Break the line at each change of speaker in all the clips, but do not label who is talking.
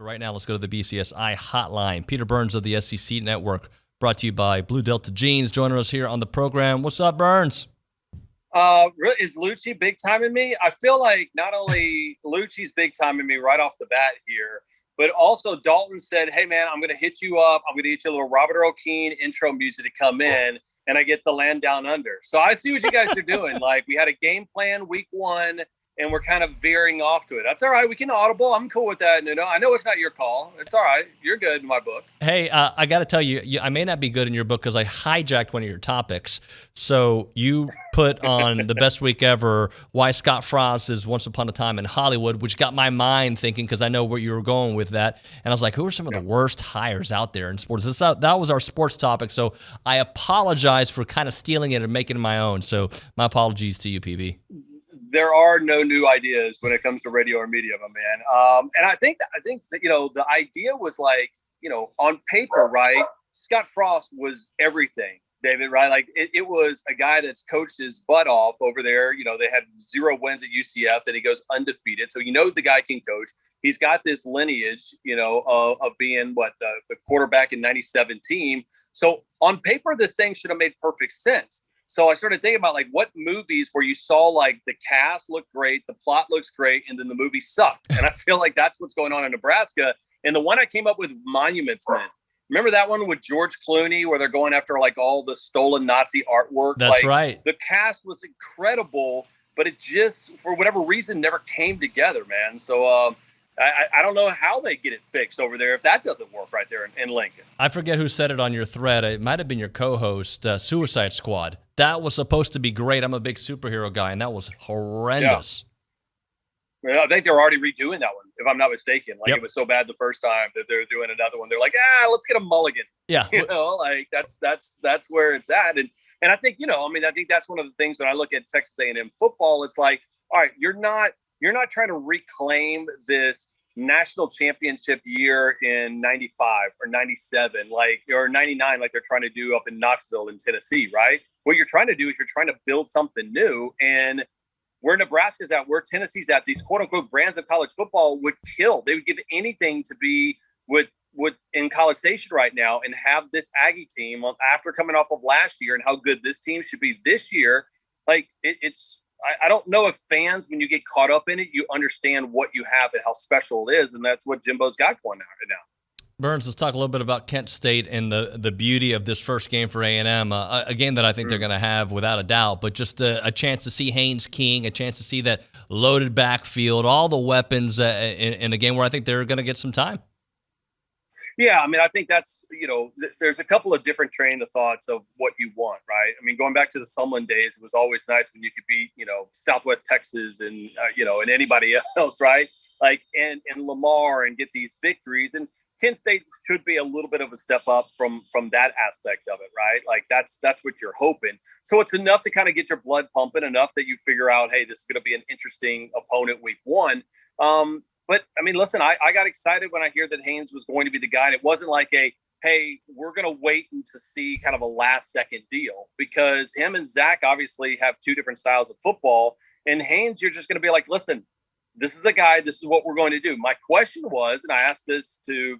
Right now, let's go to the BCSI hotline. Peter Burns of the SEC Network, brought to you by Blue Delta Jeans, joining us here on the program. What's up, Burns?
Is Lucci big time in me? I feel like not only Lucci's big time in me right off the bat here, but also Dalton said, hey, man, I'm going to hit you up. I'm going to get you a little Robert Earl Keen intro music to come in, and I get the Land Down Under. So I see what you guys are doing. Like, we had a game plan week one, and we're kind of veering off to it. That's all right. We can audible. I'm cool with that. No, I know it's not your call. It's all right. You're good in my book.
Hey, I got to tell you, I may not be good in your book because I hijacked one of your topics. So you put on the best week ever, why Scott Frost is Once Upon a Time in Hollywood, which got my mind thinking because I know where you were going with that. And I was like, who are some of the worst hires out there in sports? That was our sports topic. So I apologize for kind of stealing it and making it my own. So my apologies to you, PB.
There are no new ideas when it comes to radio or media, my man. And I think that, the idea was like, on paper, right? Scott Frost was everything, David, right? Like it was a guy that's coached his butt off over there. They had 0 wins at UCF, then he goes undefeated. So, the guy can coach. He's got this lineage, of being the quarterback in 97 team. So on paper, this thing should have made perfect sense. So I started thinking about like what movies where you saw like the cast looked great, the plot looks great, and then the movie sucked. And I feel like that's what's going on in Nebraska. And the one I came up with, Monuments Men. Remember that one with George Clooney where they're going after like all the stolen Nazi artwork?
That's right.
The cast was incredible, but it just, for whatever reason, never came together, man. So I don't know how they get it fixed over there if that doesn't work right there in Lincoln.
I forget who said it on your thread. It might have been your co-host, Suicide Squad. That was supposed to be great. I'm a big superhero guy, and that was horrendous.
Yeah. I think they're already redoing that one, if I'm not mistaken. It was so bad the first time that they're doing another one. They're like, let's get a mulligan.
Yeah.
That's where it's at. And I think, I think that's one of the things when I look at Texas A&M football, it's like, all right, you're not trying to reclaim this national championship year in 95 or 97, or 99, like they're trying to do up in Knoxville in Tennessee, right? What you're trying to do is you're trying to build something new. And where Nebraska's at, where Tennessee's at, these quote unquote brands of college football would kill. They would give anything to be with in College Station right now and have this Aggie team after coming off of last year and how good this team should be this year. Like I don't know if fans, when you get caught up in it, you understand what you have and how special it is. And that's what Jimbo's got going on right now.
Burns, let's talk a little bit about Kent State and the beauty of this first game for A&M, a game that I think they're going to have without a doubt, but just a chance to see Haynes King, a chance to see that loaded backfield, all the weapons in a game where I think they're going to get some time.
Yeah, I think that's, there's a couple of different train of thoughts of what you want, right? Going back to the Sumlin days, it was always nice when you could beat, Southwest Texas and, and anybody else, right? And Lamar and get these victories. And Kent State should be a little bit of a step up from that aspect of it, right? Like that's what you're hoping. So it's enough to kind of get your blood pumping, enough that you figure out, hey, this is going to be an interesting opponent week one. But listen, I got excited when I hear that Haynes was going to be the guy. And it wasn't like hey, we're going to wait to see kind of a last second deal, because him and Zach obviously have two different styles of football. And Haynes, you're just going to be like, listen, this is the guy. This is what we're going to do. My question was, and I asked this to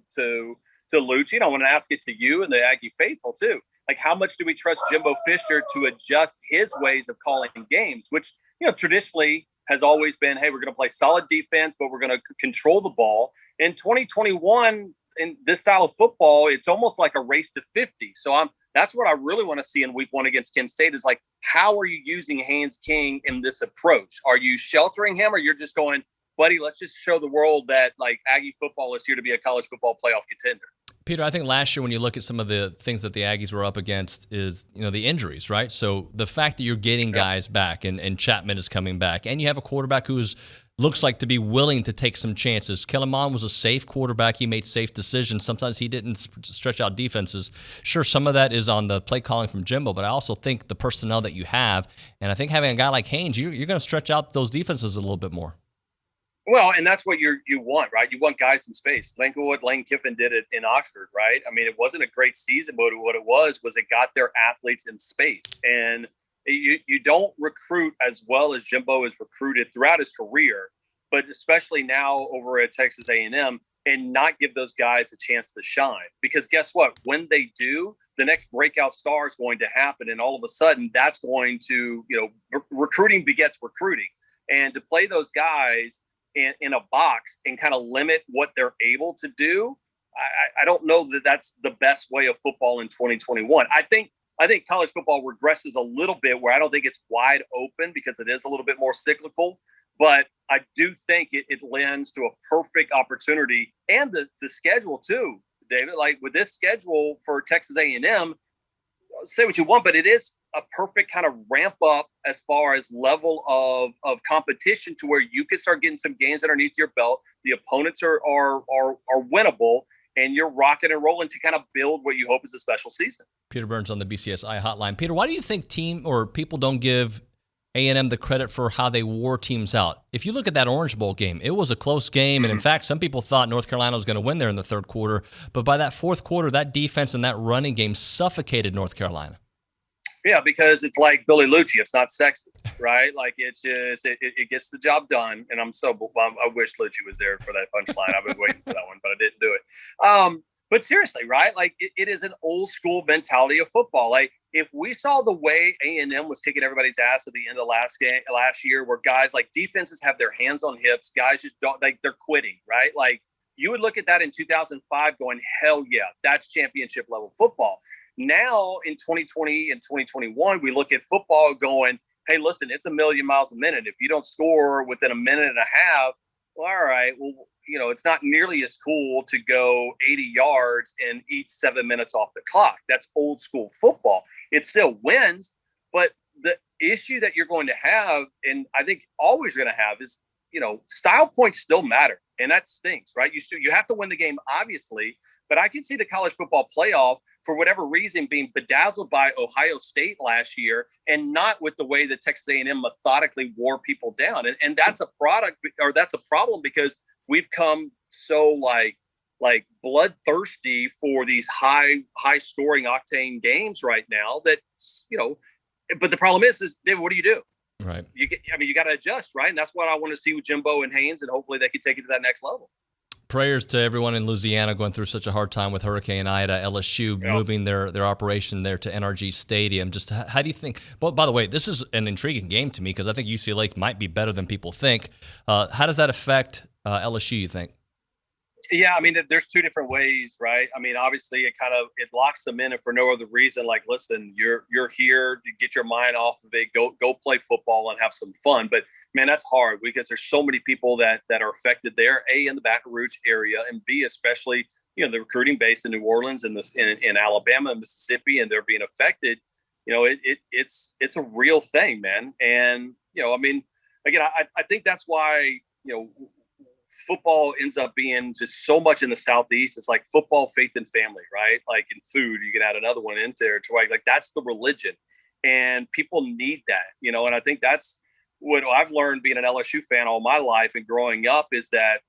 Lucci, and I want to ask it to you and the Aggie faithful too. Like, how much do we trust Jimbo Fisher to adjust his ways of calling games, which, traditionally has always been, hey, we're going to play solid defense, but we're going to control the ball. In 2021, in this style of football, it's almost like a race to 50. So that's what I really want to see in week one against Kent State is like, how are you using Haynes King in this approach? Are you sheltering him, or you're just going, buddy, let's just show the world that like Aggie football is here to be a college football playoff contender?
Peter, I think last year when you look at some of the things that the Aggies were up against is, the injuries, right? So the fact that you're getting guys back and Chapman is coming back, and you have a quarterback who's looks like to be willing to take some chances. Kellen Mond was a safe quarterback. He made safe decisions. Sometimes he didn't stretch out defenses. Sure, some of that is on the play calling from Jimbo, but I also think the personnel that you have, and I think having a guy like Haynes, you're going to stretch out those defenses a little bit more.
Well, and that's what you want, right? You want guys in space. Think of what Lane Kiffin did in Oxford, right? It wasn't a great season, but what it was it got their athletes in space. And you don't recruit as well as Jimbo has recruited throughout his career, but especially now over at Texas A&M, and not give those guys a chance to shine. Because guess what? When they do, the next breakout star is going to happen. And all of a sudden that's going to, recruiting begets recruiting. And to play those guys in a box and kind of limit what they're able to do, I don't know that that's the best way of football in 2021. I think college football regresses a little bit where I don't think it's wide open because it is a little bit more cyclical. But I do think it lends to a perfect opportunity, and the schedule too, David. Like with this schedule for Texas A&M, say what you want, but it is a perfect kind of ramp up as far as level of competition to where you can start getting some games underneath your belt. The opponents are winnable, and you're rocking and rolling to kind of build what you hope is a special season.
Peter Burns on the BCSI hotline. Peter, why do you think people don't give A&M the credit for how they wore teams out? If you look at that Orange Bowl game, it was a close game. And in fact, some people thought North Carolina was going to win there in the third quarter. But by that fourth quarter, that defense and that running game suffocated North Carolina.
Yeah, because it's like Billy Lucci. It's not sexy, right? Like it's just, it gets the job done. And I wish Lucci was there for that punchline. I've been waiting for that one, but I didn't do it. But seriously, right? Like it is an old school mentality of football. Like if we saw the way A&M was kicking everybody's ass at the end of last year, where guys like defenses have their hands on hips, guys just don't, like they're quitting, right? Like you would look at that in 2005 going, hell yeah, that's championship level football. Now in 2020 and 2021, we look at football going, hey, listen, it's a million miles a minute. If you don't score within a minute and a half, well, all right, well, it's not nearly as cool to go 80 yards and eat 7 minutes off the clock. That's old school football. It still wins, but the issue that you're going to have, and I think always going to have, is, style points still matter. And that stinks, right? You have to win the game, obviously, but I can see the college football playoff, for whatever reason, being bedazzled by Ohio State last year, and not with the way that Texas A&M methodically wore people down. And that's a that's a problem, because we've come so like bloodthirsty for these high scoring octane games right now that, but the problem is David, what do you do?
Right.
You got to adjust, right? And that's what I want to see with Jimbo and Haynes, and hopefully they can take it to that next level.
Prayers to everyone in Louisiana going through such a hard time with Hurricane Ida. LSU moving their operation there to NRG Stadium. Just how do you think? Well, by the way, this is an intriguing game to me because I think UCLA might be better than people think. How does that affect LSU, you think?
Yeah, I mean, there's two different ways, right? I mean, obviously, it locks them in, and for no other reason. Like, listen, you're here to get your mind off of it, go play football and have some fun. But man, that's hard because there's so many people that are affected there. A, in the Baton Rouge area, and B, especially the recruiting base in New Orleans and in Alabama and Mississippi, and they're being affected. It's a real thing, man. And I mean, again, I think that's why football ends up being just so much in the Southeast. It's like football, faith, and family, right? Like in food, you can add another one into there to like that's the religion, and people need that, and I think that's what I've learned being an LSU fan all my life and growing up is that,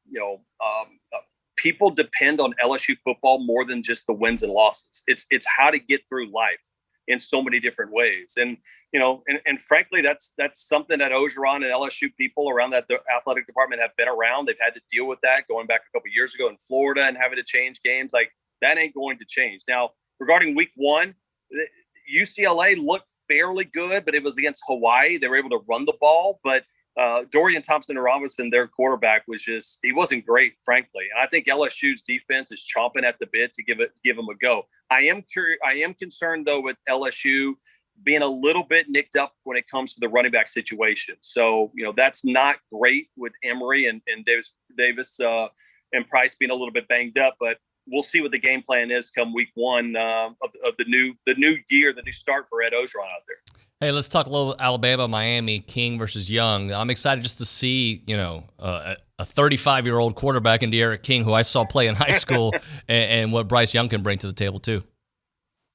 people depend on LSU football more than just the wins and losses. It's how to get through life in so many different ways. And, and frankly, that's something that Orgeron and LSU people around that the athletic department have been around. They've had to deal with that going back a couple of years ago in Florida and having to change games. Like that ain't going to change. Now, regarding week one, UCLA looked fairly good, but it was against Hawaii. They were able to run the ball, but Dorian Thompson-Robinson, their quarterback, he wasn't great, frankly. And I think LSU's defense is chomping at the bit to give them a go. I am concerned though with LSU being a little bit nicked up when it comes to the running back situation. So, that's not great with Emory and Davis and Price being a little bit banged up, but we'll see what the game plan is come week one of the new year, the new start for Ed Orgeron out there.
Hey, let's talk a little Alabama, Miami, King versus Young. I'm excited just to see, a 35-year-old quarterback in De'Aaron King, who I saw play in high school, and what Bryce Young can bring to the table too.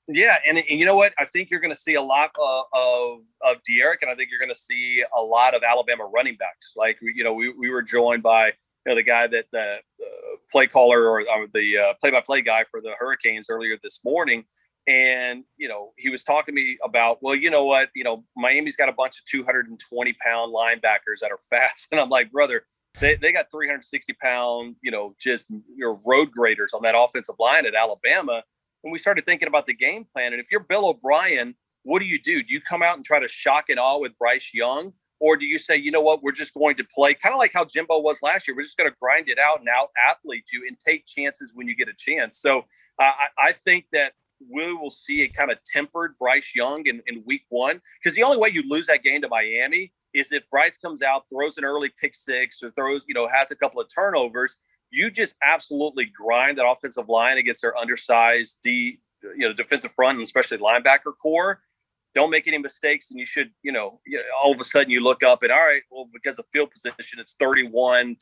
Yeah, and you know what? I think you're going to see a lot of De'Aaron, and I think you're going to see a lot of Alabama running backs. Like, we were joined by the guy that the play caller or the play-by-play guy for the Hurricanes earlier this morning. And, he was talking to me about, well, you know what, Miami's got a bunch of 220-pound linebackers that are fast. And I'm like, brother, They got 360-pound, just road graders on that offensive line at Alabama. And we started thinking about the game plan. And if you're Bill O'Brien, what do? Do you come out and try to shock and awe with Bryce Young? Or do you say, you know what, we're just going to play kind of like how Jimbo was last year. We're just going to grind it out and out-athlete you and take chances when you get a chance. So I think that we will see a kind of tempered Bryce Young in week one, because the only way you lose that game to Miami is if Bryce comes out, throws an early pick six, or throws, has a couple of turnovers. You just absolutely grind that offensive line against their undersized defensive front, and especially linebacker core. Don't make any mistakes, and you should, all of a sudden you look up and, all right, well, because of field position, it's 31-10,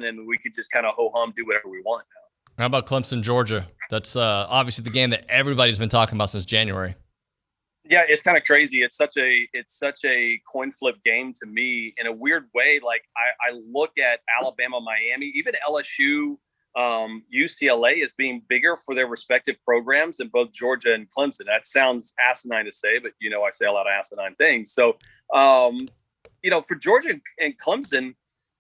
and we could just kind of ho-hum, do whatever we want now.
How about Clemson, Georgia? That's obviously the game that everybody's been talking about since January.
Yeah, it's kind of crazy. It's such a coin flip game to me in a weird way. Like I look at Alabama, Miami, even LSU, UCLA as being bigger for their respective programs than both Georgia and Clemson. That sounds asinine to say, but I say a lot of asinine things. So, for Georgia and Clemson,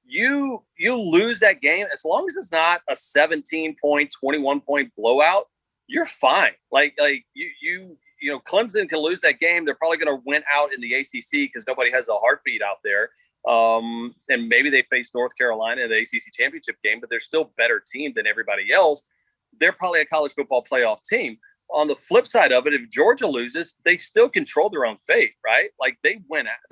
you lose that game as long as it's not a 17-point, 21-point blowout. You're fine. Like Clemson can lose that game. They're probably going to win out in the ACC because nobody has a heartbeat out there. And maybe they face North Carolina in the ACC championship game, but they're still a better team than everybody else. They're probably a college football playoff team. On the flip side of it, if Georgia loses, they still control their own fate, right? Like they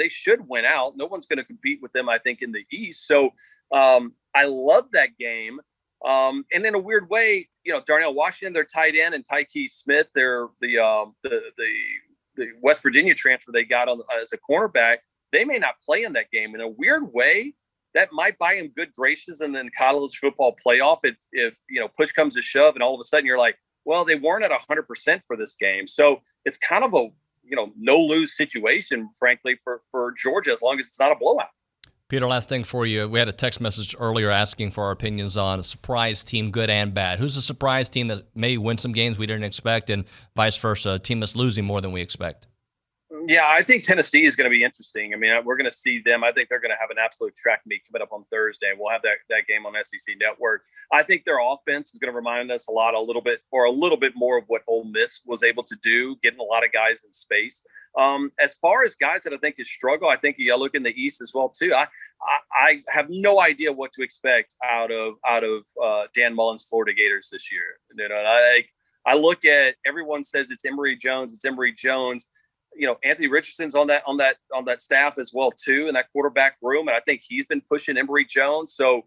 should win out. No one's going to compete with them, I think, in the East. So I love that game. And in a weird way, Darnell Washington, their tight end, and Tyke Smith, they're the West Virginia transfer they got as a cornerback. They may not play in that game. In a weird way, that might buy him good graces in the college football playoff if push comes to shove, and all of a sudden you're like, well, they weren't at 100% for this game. So it's kind of a no-lose situation, frankly, for Georgia, as long as it's not a blowout.
Peter, last thing for you. We had a text message earlier asking for our opinions on a surprise team, good and bad. Who's a surprise team that may win some games we didn't expect, and vice versa, a team that's losing more than we expect?
Yeah, I think Tennessee is going to be interesting. I mean, we're going to see them. I think they're going to have an absolute track meet coming up on Thursday. We'll have that game on SEC Network. I think their offense is going to remind us a little bit more of what Ole Miss was able to do, getting a lot of guys in space. As far as guys that I think is struggle, I think you look in the East as well too. I have no idea what to expect out of Dan Mullen's Florida Gators this year. I look at, everyone says it's Emory Jones. It's Emory Jones. Anthony Richardson's on that staff as well too, in that quarterback room, and I think he's been pushing Emory Jones. So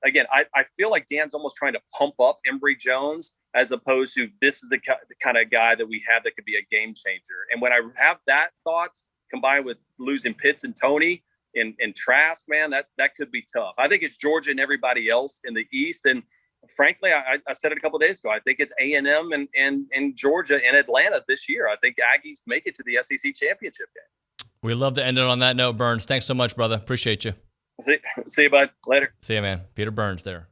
again, I feel like Dan's almost trying to pump up Emory Jones as opposed to this is the kind of guy that we have that could be a game changer. And when I have that thought combined with losing Pitts and Tony and Trask, man, that could be tough. I think it's Georgia and everybody else in the East. And frankly, I said it a couple of days ago. I think it's A&M and Georgia and Atlanta this year. I think Aggies make it to the SEC championship game.
We love to end it on that note, Burns. Thanks so much, brother. Appreciate you.
See you, bud. Later.
See you, man. Peter Burns there.